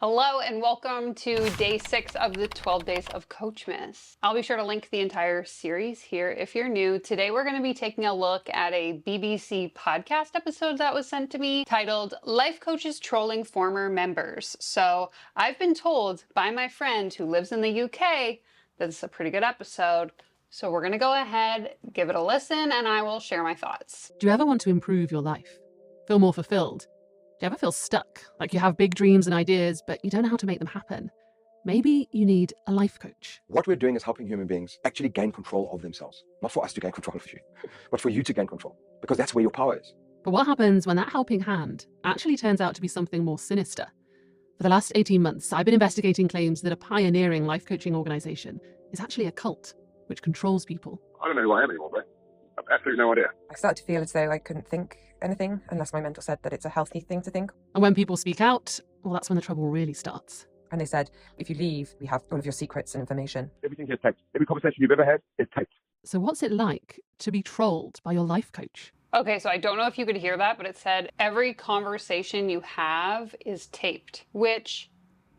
Hello and welcome to day 6 of the 12 Days of Coachmas. I'll be sure to link the entire series here if you're new. Today we're going to be taking a look at a BBC podcast episode that was sent to me titled Life Coaches Trolling Former Members. So I've been told by my friend who lives in the UK that it's a pretty good episode. So we're going to go ahead, give it a listen, and I will share my thoughts. Do you ever want to improve your life? Feel more fulfilled? Do you ever feel stuck, like you have big dreams and ideas, but you don't know how to make them happen? Maybe you need a life coach. What we're doing is helping human beings actually gain control of themselves. Not for us to gain control of you, but for you to gain control, because that's where your power is. But what happens when that helping hand actually turns out to be something more sinister? For the last 18 months, I've been investigating claims that a pioneering life coaching organization is actually a cult, which controls people. I don't know who I am anymore, bro. I've absolutely no idea. I started to feel as though I couldn't think anything unless my mentor said that it's a healthy thing to think. And when people speak out, well, that's when the trouble really starts. And they said, if you leave, we have all of your secrets and information. Everything is taped. Every conversation you've ever had is taped. So what's it like to be trolled by your life coach? Okay, so I don't know if you could hear that, but it said every conversation you have is taped, which,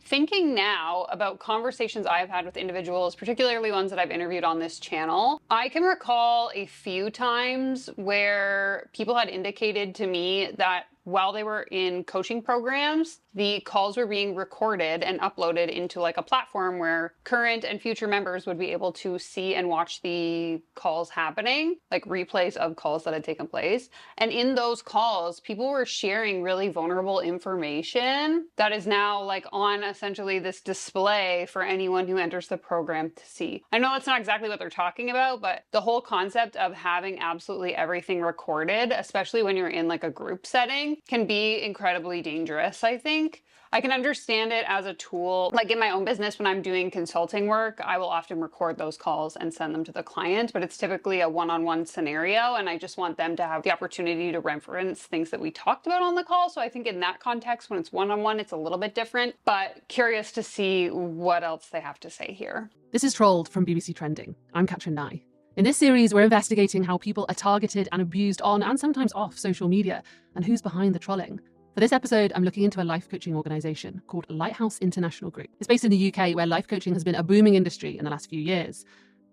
thinking now about conversations I've had with individuals, particularly ones that I've interviewed on this channel, I can recall a few times where people had indicated to me that while they were in coaching programs, the calls were being recorded and uploaded into like a platform where current and future members would be able to see and watch the calls happening, like replays of calls that had taken place. And in those calls, people were sharing really vulnerable information that is now like on essentially this display for anyone who enters the program to see. I know that's not exactly what they're talking about, but the whole concept of having absolutely everything recorded, especially when you're in like a group setting, can be incredibly dangerous, I think. I can understand it as a tool. Like in my own business, when I'm doing consulting work, I will often record those calls and send them to the client, but it's typically a one-on-one scenario, and I just want them to have the opportunity to reference things that we talked about on the call. So I think in that context, when it's one-on-one, it's a little bit different, but curious to see what else they have to say here. This is Trolled from BBC Trending. I'm Katrin Nye. In this series, we're investigating how people are targeted and abused on and sometimes off social media, and who's behind the trolling. For this episode, I'm looking into a life coaching organisation called Lighthouse International Group. It's based in the UK, where life coaching has been a booming industry in the last few years.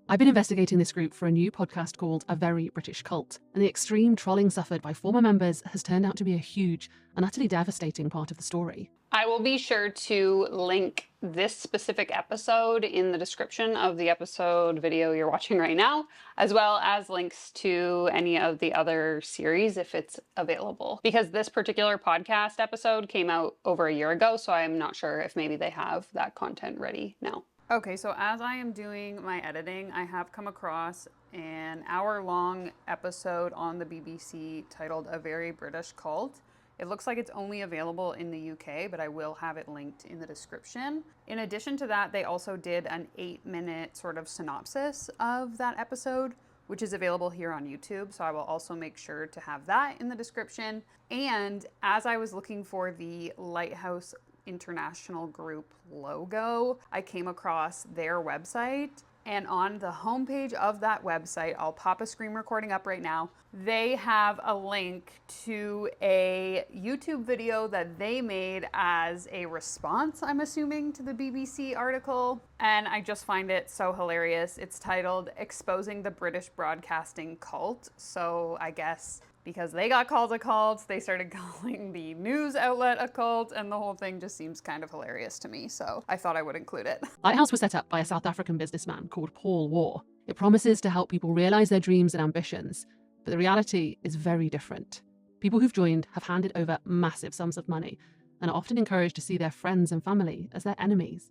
I've been investigating this group for a new podcast called A Very British Cult, and the extreme trolling suffered by former members has turned out to be a huge and utterly devastating part of the story. I will be sure to link this specific episode in the description of the episode video you're watching right now, as well as links to any of the other series if it's available. Because this particular podcast episode came out over a year ago, so I'm not sure if maybe they have that content ready now. Okay, so as I am doing my editing, I have come across an hour-long episode on the BBC titled A Very British Cult. It looks like it's only available in the UK, but I will have it linked in the description. In addition to that, they also did an 8-minute sort of synopsis of that episode, which is available here on YouTube. So I will also make sure to have that in the description. And as I was looking for the Lighthouse International Group logo, I came across their website. And on the homepage of that website, I'll pop a screen recording up right now, they have a link to a YouTube video that they made as a response, I'm assuming, to the BBC article. And I just find it so hilarious. It's titled Exposing the British Broadcasting Cult. So I guess because they got called a cult, they started calling the news outlet a cult, and the whole thing just seems kind of hilarious to me, so I thought I would include it. Lighthouse was set up by a South African businessman called Paul Waugh. It promises to help people realise their dreams and ambitions, but the reality is very different. People who've joined have handed over massive sums of money and are often encouraged to see their friends and family as their enemies.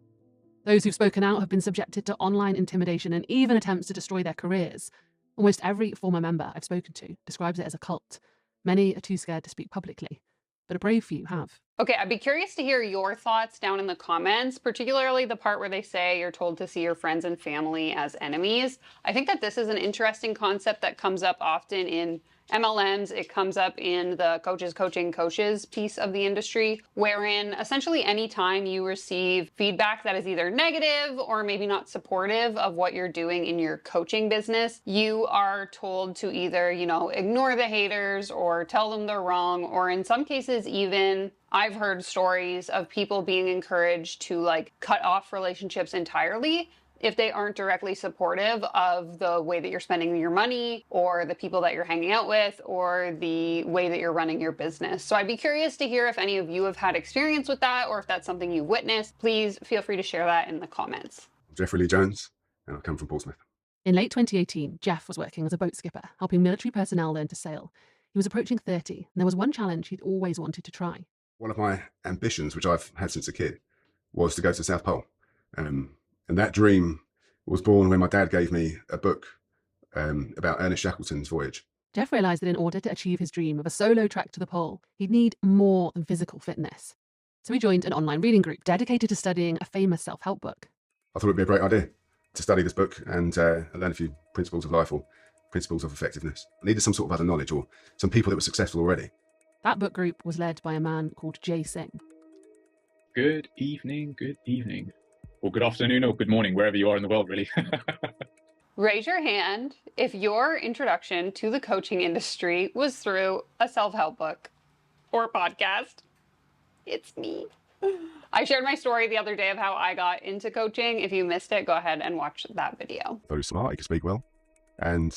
Those who've spoken out have been subjected to online intimidation and even attempts to destroy their careers. Almost every former member I've spoken to describes it as a cult. Many are too scared to speak publicly, but a brave few have. Okay, I'd be curious to hear your thoughts down in the comments, particularly the part where they say you're told to see your friends and family as enemies. I think that this is an interesting concept that comes up often in MLMs, it comes up in the coaches coaching coaches piece of the industry, wherein essentially anytime you receive feedback that is either negative or maybe not supportive of what you're doing in your coaching business, you are told to either, ignore the haters or tell them they're wrong, or in some cases even I've heard stories of people being encouraged to cut off relationships entirely if they aren't directly supportive of the way that you're spending your money or the people that you're hanging out with or the way that you're running your business. So I'd be curious to hear if any of you have had experience with that or if that's something you witnessed. Please feel free to share that in the comments. Jeffrey Lee Jones, and I come from Portsmouth. In late 2018, Jeff was working as a boat skipper, helping military personnel learn to sail. He was approaching 30, and there was one challenge he'd always wanted to try. One of my ambitions, which I've had since a kid, was to go to the South Pole. And that dream was born when my dad gave me a book about Ernest Shackleton's voyage. Jeff realised that in order to achieve his dream of a solo trek to the pole, he'd need more than physical fitness. So he joined an online reading group dedicated to studying a famous self-help book. I thought it'd be a great idea to study this book and learn a few principles of life or principles of effectiveness. I needed some sort of other knowledge or some people that were successful already. That book group was led by a man called Jay Singh. Good evening, or good afternoon, or good morning, wherever you are in the world, really. Raise your hand if your introduction to the coaching industry was through a self-help book or podcast. It's me. I shared my story the other day of how I got into coaching. If you missed it, go ahead and watch that video. Very smart, he could speak well, and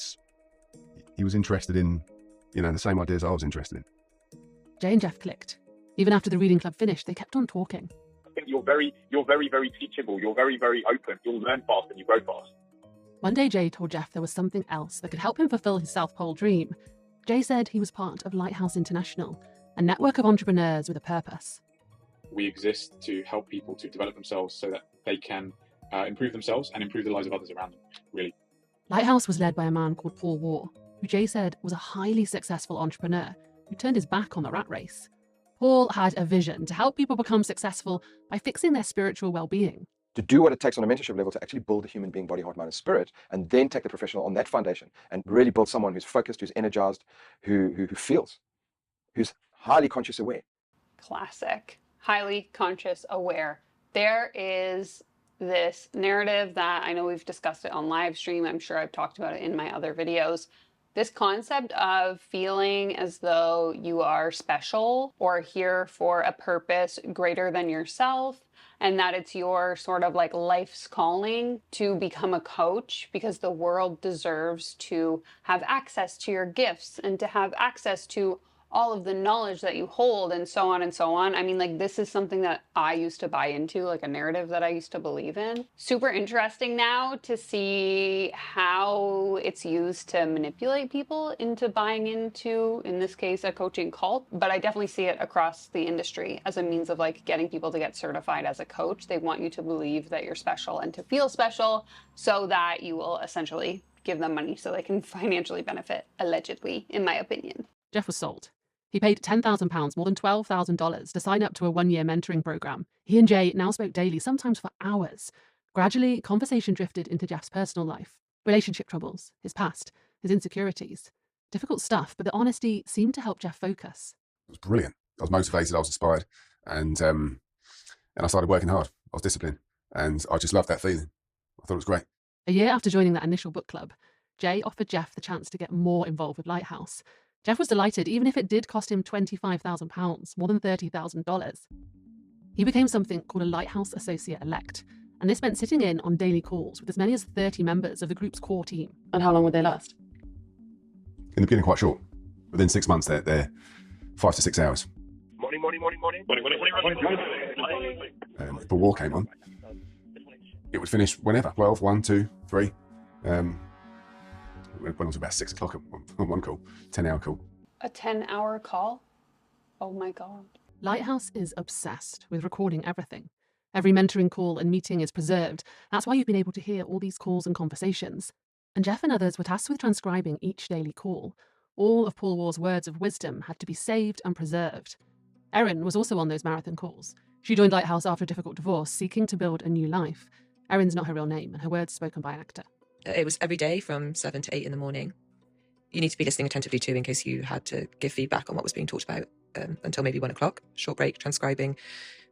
he was interested in, the same ideas I was interested in. Jay and Jeff clicked. Even after the reading club finished, they kept on talking. I think you're very, very teachable. You're very, very open. You'll learn fast and you grow fast. One day, Jay told Jeff there was something else that could help him fulfill his South Pole dream. Jay said he was part of Lighthouse International, a network of entrepreneurs with a purpose. We exist to help people to develop themselves so that they can improve themselves and improve the lives of others around them, really. Lighthouse was led by a man called Paul Waugh, who Jay said was a highly successful entrepreneur who turned his back on the rat race. Paul had a vision to help people become successful by fixing their spiritual well-being. To do what it takes on a mentorship level to actually build a human being, body, heart, mind, and spirit, and then take the professional on that foundation and really build someone who's focused, who's energized, who feels, who's highly conscious aware. Classic. Highly conscious aware. There is this narrative that I know we've discussed it on live stream. I'm sure I've talked about it in my other videos. This concept of feeling as though you are special or here for a purpose greater than yourself, and that it's your sort of life's calling to become a coach because the world deserves to have access to your gifts and to have access to all of the knowledge that you hold and so on and so on. I mean, this is something that I used to buy into, a narrative that I used to believe in. Super interesting now to see how it's used to manipulate people into buying into, in this case, a coaching cult. But I definitely see it across the industry as a means of getting people to get certified as a coach. They want you to believe that you're special and to feel special so that you will essentially give them money so they can financially benefit, allegedly, in my opinion. Jeff was sold. He paid £10,000, more than $12,000, to sign up to a one-year mentoring program. He and Jay now spoke daily, sometimes for hours. Gradually, conversation drifted into Jeff's personal life. Relationship troubles, his past, his insecurities. Difficult stuff, but the honesty seemed to help Jeff focus. It was brilliant. I was motivated, I was inspired, and I started working hard. I was disciplined, and I just loved that feeling. I thought it was great. A year after joining that initial book club, Jay offered Jeff the chance to get more involved with Lighthouse. Jeff was delighted, even if it did cost him £25,000, more than $30,000. He became something called a Lighthouse Associate Elect, and this meant sitting in on daily calls with as many as 30 members of the group's core team. And how long would they last? In the beginning, quite short. Within 6 months, they're 5 to 6 hours. Morning. If a war came on, it would finish whenever, 12, 1, 2, 3. When it was about 6 o'clock on one call, 10-hour call. A 10-hour call? Oh my God. Lighthouse is obsessed with recording everything. Every mentoring call and meeting is preserved. That's why you've been able to hear all these calls and conversations. And Jeff and others were tasked with transcribing each daily call. All of Paul Waugh's words of wisdom had to be saved and preserved. Erin was also on those marathon calls. She joined Lighthouse after a difficult divorce, seeking to build a new life. Erin's not her real name, and her words spoken by an actor. It was every day from 7 to 8 in the morning. you need to be listening attentively to in case you had to give feedback on what was being talked about until maybe 1 o'clock. Short break, transcribing.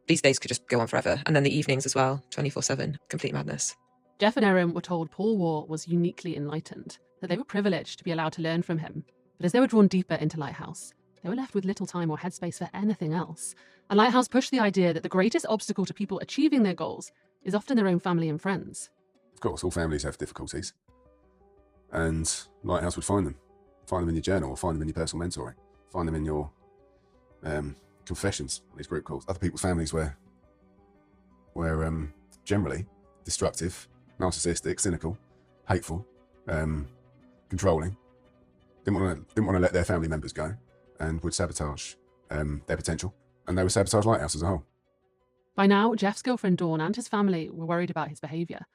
These days could just go on forever. And then the evenings as well, 24/7, complete madness. Jeff and Erin were told Paul Waugh was uniquely enlightened, that they were privileged to be allowed to learn from him. But as they were drawn deeper into Lighthouse, they were left with little time or headspace for anything else. And Lighthouse pushed the idea that the greatest obstacle to people achieving their goals is often their own family and friends. Of course, all families have difficulties. And Lighthouse would find them. Find them in your journal, or find them in your personal mentoring. Find them in your confessions, these group calls. Other people's families were generally destructive, narcissistic, cynical, hateful, controlling. Didn't want to let their family members go, and would sabotage their potential. And they would sabotage Lighthouse as a whole. By now, Jeff's girlfriend Dawn and his family were worried about his behaviour.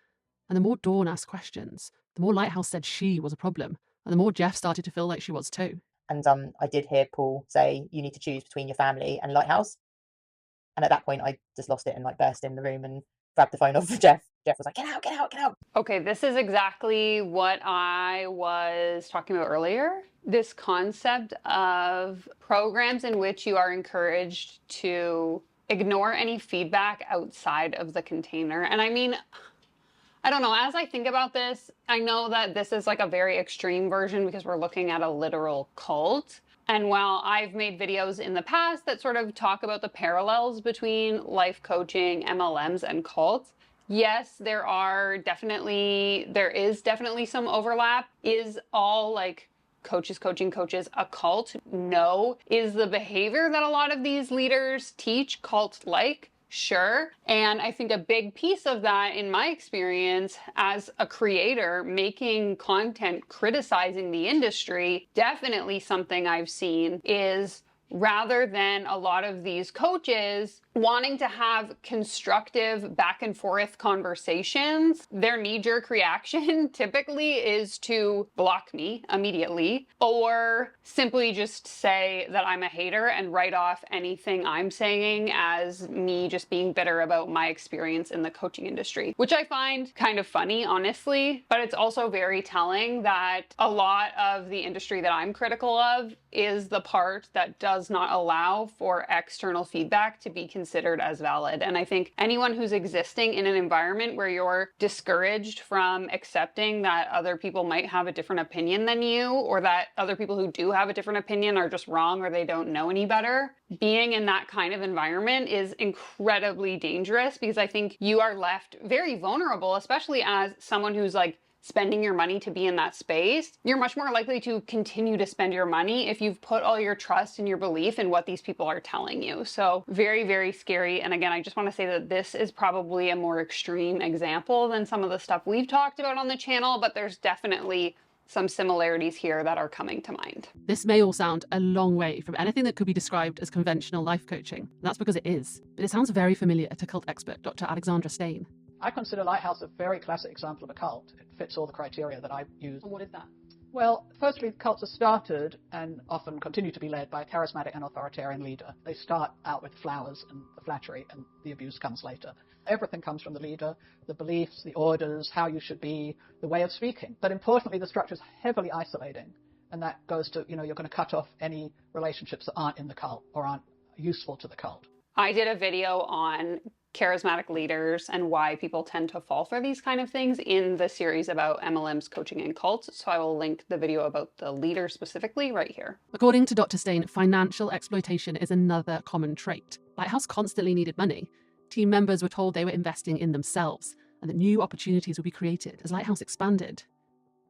And the more Dawn asked questions, the more Lighthouse said she was a problem, and the more Jeff started to feel like she was too. And I did hear Paul say, you need to choose between your family and Lighthouse. And at that point, I just lost it and burst in the room and grabbed the phone off of Jeff. Jeff was like, get out, get out, get out. Okay, this is exactly what I was talking about earlier. This concept of programs in which you are encouraged to ignore any feedback outside of the container. And I mean, I don't know, as I think about this, I know that this is like a very extreme version because we're looking at a literal cult. And while I've made videos in the past that sort of talk about the parallels between life coaching, MLMs, and cults, yes, there is definitely some overlap. Is all like coaches coaching coaches a cult? No. Is the behavior that a lot of these leaders teach cult-like? Sure. And I think a big piece of that, in my experience as a creator, making content criticizing the industry, definitely something I've seen is, rather than a lot of these coaches wanting to have constructive back and forth conversations, their knee-jerk reaction typically is to block me immediately or simply just say that I'm a hater and write off anything I'm saying as me just being bitter about my experience in the coaching industry, which I find kind of funny, honestly, but it's also very telling that a lot of the industry that I'm critical of is the part that does not allow for external feedback to be considered as valid. And I think anyone who's existing in an environment where you're discouraged from accepting that other people might have a different opinion than you, or that other people who do have a different opinion are just wrong or they don't know any better, being in that kind of environment is incredibly dangerous, because I think you are left very vulnerable, especially as someone who's like spending your money to be in that space. You're much more likely to continue to spend your money if you've put all your trust and your belief in what these people are telling you. So very, very scary. And again, I just want to say that this is probably a more extreme example than some of the stuff we've talked about on the channel, but there's definitely some similarities here that are coming to mind. This may all sound a long way from anything that could be described as conventional life coaching. And that's because it is. But it sounds very familiar to cult expert Dr. Alexandra Stain. I consider Lighthouse a very classic example of a cult. It fits all the criteria that I use. And what is that? Well, firstly, cults are started and often continue to be led by a charismatic and authoritarian leader. They start out with flowers and the flattery, and the abuse comes later. Everything comes from the leader, the beliefs, the orders, how you should be, the way of speaking. But importantly, the structure is heavily isolating. And that goes to, you're going to cut off any relationships that aren't in the cult or aren't useful to the cult. I did a video on charismatic leaders and why people tend to fall for these kind of things in the series about MLMs, coaching, and cults. So I will link the video about the leader specifically right here. According to Dr. Stain, financial exploitation is another common trait. Lighthouse constantly needed money. Team members were told they were investing in themselves and that new opportunities would be created as Lighthouse expanded.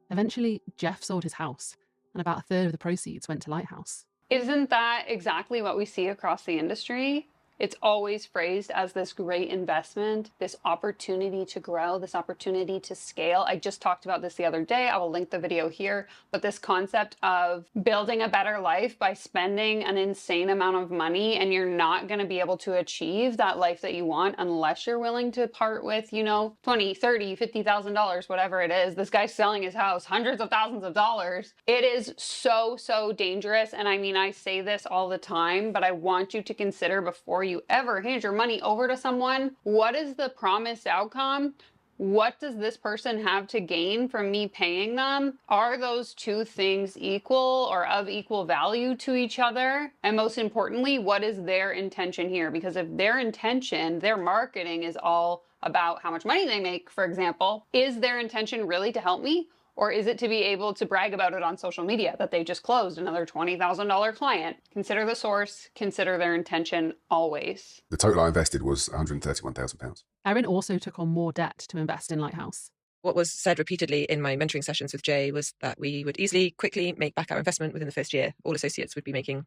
Eventually, Jeff sold his house, and about a third of the proceeds went to Lighthouse. Isn't that exactly what we see across the industry? It's always phrased as this great investment, this opportunity to grow, this opportunity to scale. I just talked about this the other day. I will link the video here. But this concept of building a better life by spending an insane amount of money, and you're not going to be able to achieve that life that you want unless you're willing to part with, $20, $30, $50,000, whatever it is. This guy's selling his house, hundreds of thousands of dollars. It is so, so dangerous. And I mean, I say this all the time, but I want you to consider before you ever hand your money over to someone, what is the promised outcome? what does this person have to gain from me paying them? Are those two things equal or of equal value to each other? And most importantly, what is their intention here? Because if their intention, their marketing is all about how much money they make, for example, is their intention really to help me? Or is it to be able to brag about it on social media that they just closed another $20,000 client? Consider the source, consider their intention always. The total I invested was £131,000. Erin also took on more debt to invest in Lighthouse. What was said repeatedly in my mentoring sessions with Jay was that we would easily, quickly make back our investment within the first year. All associates would be making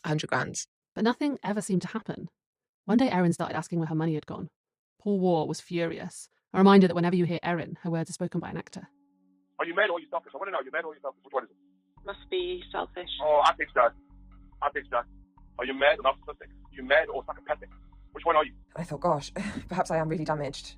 100 grand. But nothing ever seemed to happen. One day Erin started asking where her money had gone. Paul Waugh was furious, a reminder that whenever you hear Erin, her words are spoken by an actor. Are you mad or are you selfish? I want to know, are you mad or are you selfish? Which one is it? Must be selfish. Oh, I think so. Are you mad or narcissistic? Are you mad or psychopathic? Which one are you? I thought, gosh, perhaps I am really damaged.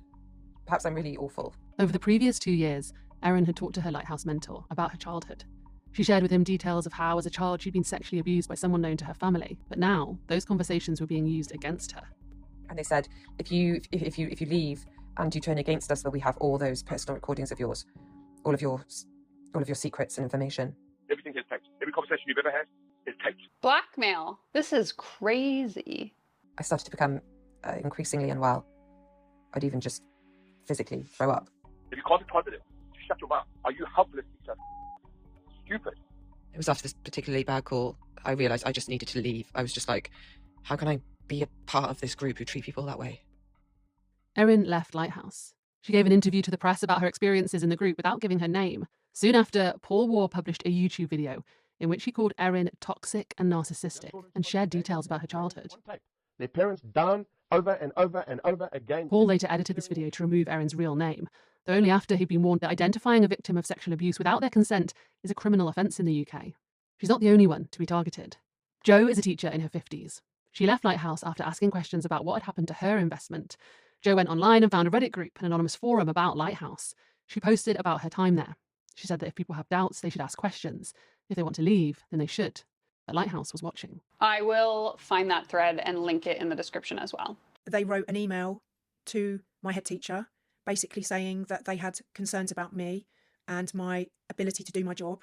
Perhaps I'm really awful. Over the previous 2 years, Erin had talked to her Lighthouse mentor about her childhood. She shared with him details of how, as a child, she'd been sexually abused by someone known to her family. But now, those conversations were being used against her. And they said, if you leave and you turn against us, well, we have all those personal recordings of yours, all of your secrets and information. Everything is taped. Every conversation you've ever had is taped. Blackmail. This is crazy. I started to become increasingly unwell. I'd even just physically throw up. If you can't be positive, just shut your mouth. Are you helpless? Stupid. It was after this particularly bad call, I realised I just needed to leave. I was just like, how can I be a part of this group who treat people that way? Erin left Lighthouse. She gave an interview to the press about her experiences in the group without giving her name. Soon after, Paul Waugh published a YouTube video in which he called Erin toxic and narcissistic and shared details about her childhood. Their parents down over and over and over again. Paul later edited this video to remove Erin's real name, though only after he'd been warned that identifying a victim of sexual abuse without their consent is a criminal offence in the UK. She's not the only one to be targeted. Jo is a teacher in her 50s. She left Lighthouse after asking questions about what had happened to her investment. Jo went online and found a Reddit group, an anonymous forum about Lighthouse. She posted about her time there. She said that if people have doubts, they should ask questions. If they want to leave, then they should. But Lighthouse was watching. I will find that thread and link it in the description as well. They wrote an email to my head teacher, basically saying that they had concerns about me and my ability to do my job,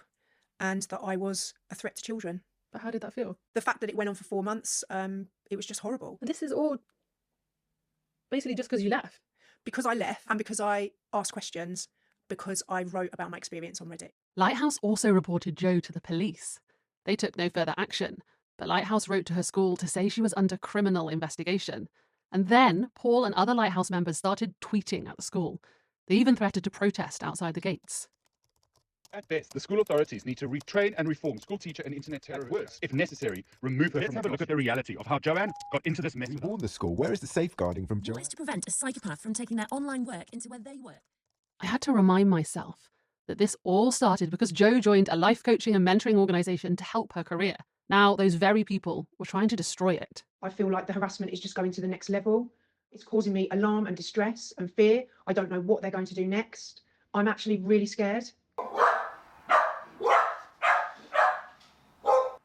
and that I was a threat to children. But how did that feel? The fact that it went on for 4 months, it was just horrible. And this is all basically just because you left? Because I left and because I asked questions, because I wrote about my experience on Reddit. Lighthouse also reported Jo to the police. They took no further action, but Lighthouse wrote to her school to say she was under criminal investigation. And then Paul and other Lighthouse members started tweeting at the school. They even threatened to protest outside the gates. At best, the school authorities need to retrain and reform school teacher and internet terrorists. Worse, if necessary, remove her from the classroom. Let's have a look at the reality of how Joanne got into this mess. You warned the school. Where is the safeguarding from Joanne? What is to prevent a psychopath from taking their online work into where they work? I had to remind myself that this all started because Jo joined a life coaching and mentoring organisation to help her career. Now, those very people were trying to destroy it. I feel like the harassment is just going to the next level. It's causing me alarm and distress and fear. I don't know what they're going to do next. I'm actually really scared.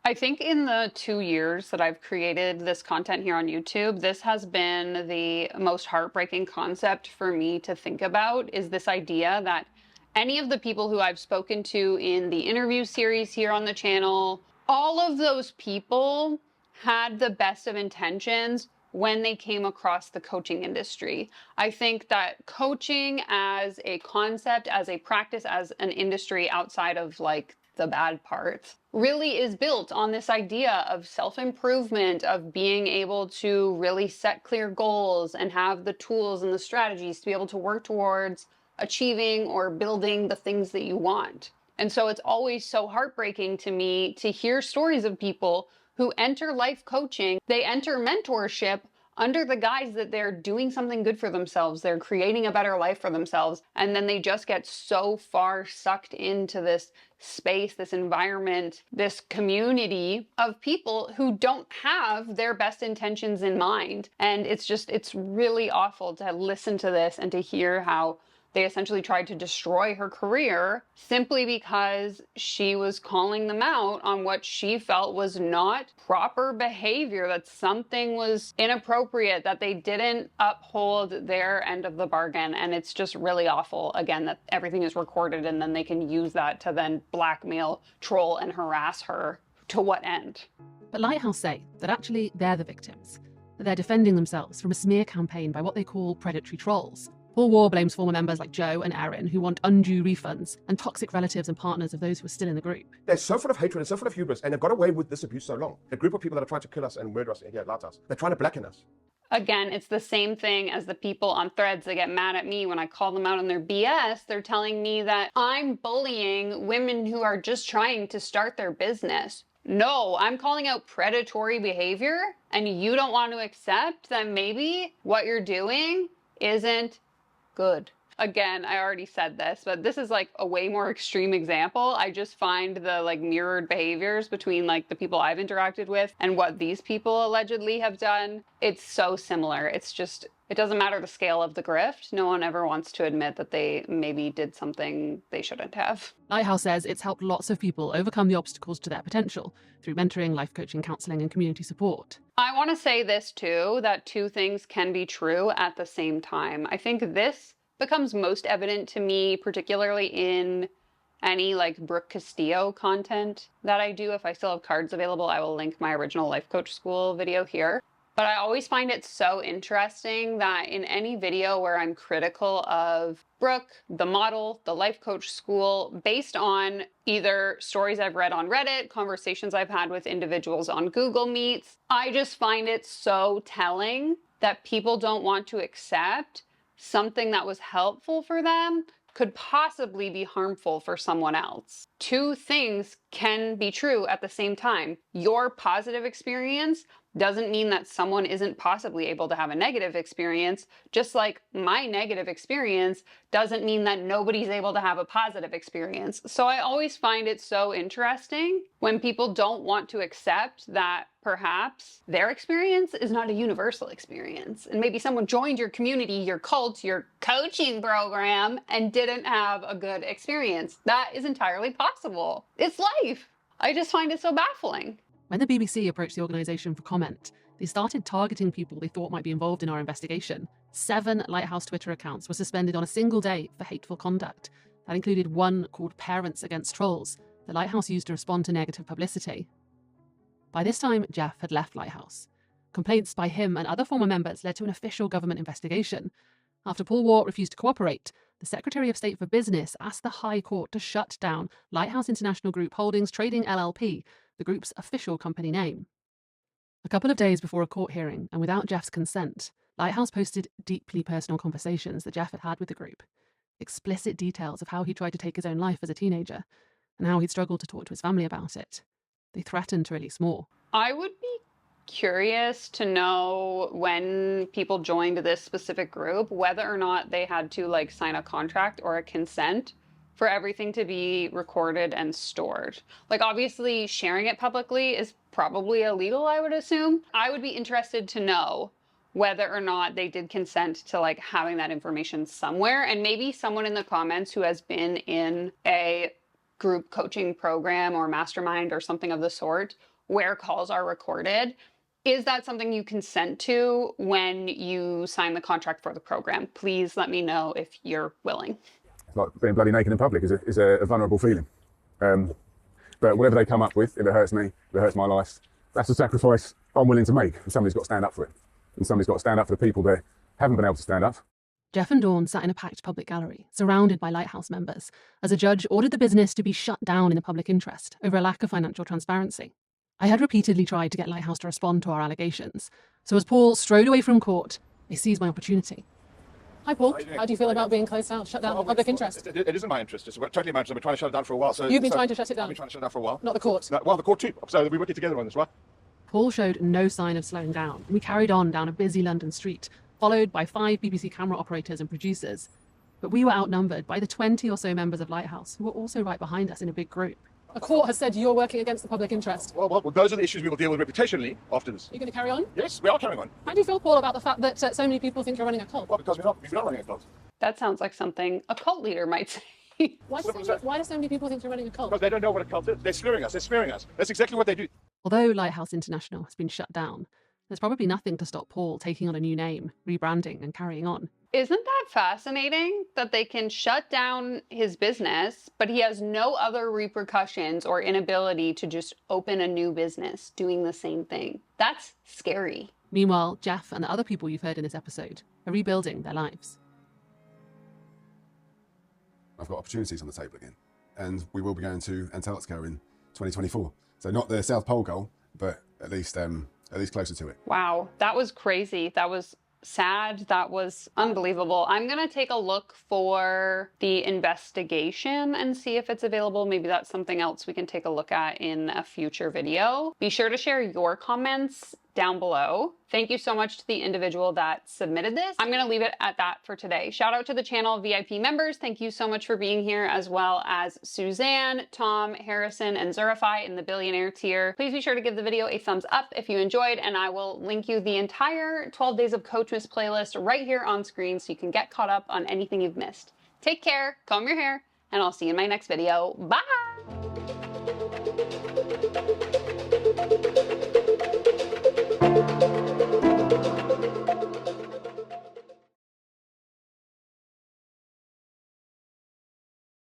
I think in the 2 years that I've created this content here on YouTube, this has been the most heartbreaking concept for me to think about, is this idea that any of the people who I've spoken to in the interview series here on the channel, all of those people had the best of intentions when they came across the coaching industry. I think that coaching as a concept, as a practice, as an industry outside of like the bad parts, really is built on this idea of self-improvement, of being able to really set clear goals and have the tools and the strategies to be able to work towards achieving or building the things that you want. And so it's always so heartbreaking to me to hear stories of people who enter life coaching, they enter mentorship under the guise that they're doing something good for themselves, they're creating a better life for themselves, and then they just get so far sucked into this space, this environment, this community of people who don't have their best intentions in mind. And it's really awful to listen to this and to hear how They essentially tried to destroy her career simply because she was calling them out on what she felt was not proper behavior, that something was inappropriate, that they didn't uphold their end of the bargain. And it's just really awful, again, that everything is recorded and then they can use that to then blackmail, troll, and harass her. To what end? But Lighthouse say that actually they're the victims, that they're defending themselves from a smear campaign by what they call predatory trolls. Paul War blames former members like Joe and Erin who want undue refunds and toxic relatives and partners of those who are still in the group. They're so full of hatred and so full of hubris, and they've got away with this abuse so long. A group of people that are trying to kill us and murder us here at Lighthouse, they're trying to blacken us. Again, it's the same thing as the people on Threads that get mad at me when I call them out on their BS. They're telling me that I'm bullying women who are just trying to start their business. No, I'm calling out predatory behavior, and you don't want to accept that maybe what you're doing isn't good. Again, I already said this, but this is like a way more extreme example. I just find the like mirrored behaviors between like the people I've interacted with and what these people allegedly have done. It's so similar. It's just, it doesn't matter the scale of the grift. No one ever wants to admit that they maybe did something they shouldn't have. Lighthouse says it's helped lots of people overcome the obstacles to their potential through mentoring, life coaching, counselling, and community support. I want to say this too, that two things can be true at the same time. I think this becomes most evident to me, particularly in any like Brooke Castillo content that I do. If I still have cards available, I will link my original life coach school video here. But I always find it so interesting that in any video where I'm critical of Brooke, the model, the life coach school, based on either stories I've read on Reddit, conversations I've had with individuals on Google Meets, I just find it so telling that people don't want to accept something that was helpful for them could possibly be harmful for someone else. Two things can be true at the same time. Your positive experience doesn't mean that someone isn't possibly able to have a negative experience, just like my negative experience doesn't mean that nobody's able to have a positive experience. So I always find it so interesting when people don't want to accept that perhaps their experience is not a universal experience. And maybe someone joined your community, your cult, your coaching program, and didn't have a good experience. That is entirely possible. It's life. I just find it so baffling. When the BBC approached the organisation for comment, they started targeting people they thought might be involved in our investigation. 7 Lighthouse Twitter accounts were suspended on a single day for hateful conduct. That included one called Parents Against Trolls, the Lighthouse used to respond to negative publicity. By this time, Jeff had left Lighthouse. Complaints by him and other former members led to an official government investigation. After Paul War refused to cooperate, the Secretary of State for Business asked the High Court to shut down Lighthouse International Group Holdings Trading LLP, the group's official company name. A couple of days before a court hearing, and without Jeff's consent, Lighthouse posted deeply personal conversations that Jeff had had with the group, explicit details of how he tried to take his own life as a teenager, and how he'd struggled to talk to his family about it. They threatened to release more. I would be curious to know when people joined this specific group, whether or not they had to like sign a contract or a consent for everything to be recorded and stored. Like obviously sharing it publicly is probably illegal, I would assume. I would be interested to know whether or not they did consent to like having that information somewhere, and maybe someone in the comments who has been in a group coaching program or mastermind or something of the sort where calls are recorded. Is that something you consent to when you sign the contract for the program? Please let me know if you're willing. Like being bloody naked in public is a vulnerable feeling. But whatever they come up with, if it hurts me, if it hurts my life, that's a sacrifice I'm willing to make. And somebody's got to stand up for it. And somebody's got to stand up for the people that haven't been able to stand up. Jeff and Dawn sat in a packed public gallery, surrounded by Lighthouse members, as a judge ordered the business to be shut down in the public interest over a lack of financial transparency. I had repeatedly tried to get Lighthouse to respond to our allegations, so as Paul strode away from court, I seized my opportunity. Hi, Paul. How do you feel about being closed down, shut down in the public interest? It isn't my interest. It's totally my interest. I've been trying to shut it down for a while. You've been trying to shut it down? I've been trying to shut it down for a while. Not the court? No, well, the court too. So we're working together on this, right? Paul showed no sign of slowing down. We carried on down a busy London street, followed by 5 BBC camera operators and producers. But we were outnumbered by the 20 or so members of Lighthouse, who were also right behind us in a big group. A court has said you're working against the public interest. Well, those are the issues we will deal with reputationally after this. You're going to carry on? Yes, we are carrying on. How do you feel, Paul, about the fact that so many people think you're running a cult? Well, because we're not running a cult. That sounds like something a cult leader might say. Why do so many people think you're running a cult? Because they don't know what a cult is. They're slurring us. They're smearing us. That's exactly what they do. Although Lighthouse International has been shut down, there's probably nothing to stop Paul taking on a new name, rebranding and carrying on. Isn't that fascinating that they can shut down his business, but he has no other repercussions or inability to just open a new business doing the same thing? That's scary. Meanwhile, Jeff and the other people you've heard in this episode are rebuilding their lives. I've got opportunities on the table again, and we will be going to Antarctica in 2024. So not the South Pole goal, but at least closer to it. Wow, that was crazy. That was sad. That was unbelievable. I'm going to take a look for the investigation and see if it's available. Maybe that's something else we can take a look at in a future video. Be sure to share your comments down below. Thank you so much to the individual that submitted this. I'm going to leave it at that for today. Shout out to the channel VIP members. Thank you so much for being here, as well as Suzanne, Tom, Harrison, and Zurify in the billionaire tier. Please be sure to give the video a thumbs up if you enjoyed, and I will link you the entire 12 Days of Coachmas playlist right here on screen so you can get caught up on anything you've missed. Take care, comb your hair, and I'll see you in my next video. Bye!